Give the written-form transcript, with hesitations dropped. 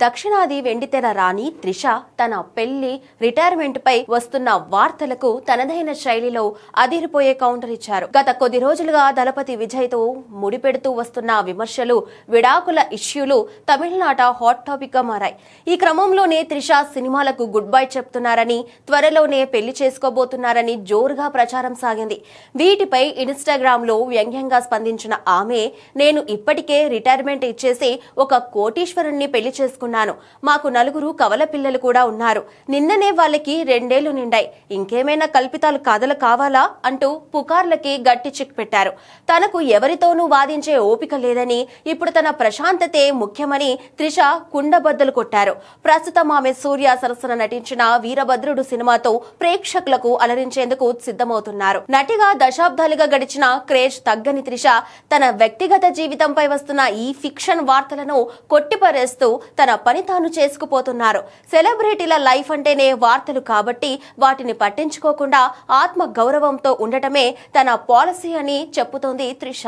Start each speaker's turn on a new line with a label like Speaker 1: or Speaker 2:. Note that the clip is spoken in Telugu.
Speaker 1: దక్షిణాది వెండితెర రాణి త్రిష తన పెళ్లి రిటైర్మెంట్ పై వస్తున్న వార్తలకు తనదైన శైలిలో అదిరిపోయే కౌంటర్ ఇచ్చారు. గత కొద్ది రోజులుగా దళపతి విజయ్ తో ముడిపెడుతూ వస్తున్న విమర్శలు, విడాకుల ఇష్యూలు తమిళనాట హాట్ టాపిక్ గా మారాయి. ఈ క్రమంలోనే త్రిష సినిమాలకు గుడ్ బై చెప్తున్నారని, త్వరలోనే పెళ్లి చేసుకోబోతున్నారని జోరుగా ప్రచారం సాగింది. వీటిపై ఇన్స్టాగ్రామ్ లో వ్యంగ్యంగా స్పందించిన ఆమె, నేను ఇప్పటికే రిటైర్మెంట్ ఇచ్చేసి ఒక కోటీశ్వరుణ్ణి పెళ్లి చేసుకున్నాను. మాకు 4 కవల పిల్లలు కూడా ఉన్నారు. నిన్ననే వాళ్ళకి 2 ఏళ్లు నిండాయి. ఇంకేమైనా కల్పితాలు కాదలు కావాలా అంటూ పుకార్లకి గట్టి చిక్ పెట్టారు. తనకు ఎవరితోనూ వాదించే ఓపిక లేదని, ఇప్పుడు తన ప్రశాంతతే ముఖ్యమని త్రిష కుండబద్దలు కొట్టారు. ప్రస్తుతం ఆమె సూర్య సరసన నటించిన వీరభద్రుడు సినిమాతో ప్రేక్షకులకు అలరించేందుకు సిద్ధమవుతున్నారు. నటిగా దశాబ్దాలుగా గడిచిన క్రేజ్ తగ్గని త్రిష తన వ్యక్తిగత జీవితంపై వస్తున్న ఈ ఫిక్షన్ వార్తలను కొట్టిపరేస్తూ తన పని తాను చేసుకుపోతున్నారు. సెలబ్రిటీల లైఫ్ అంటేనే వార్తలు కాబట్టి వాటిని పట్టించుకోకుండా ఆత్మ గౌరవంతో ఉండటమే తన పాలసీ అని చెప్పుతోంది త్రిష.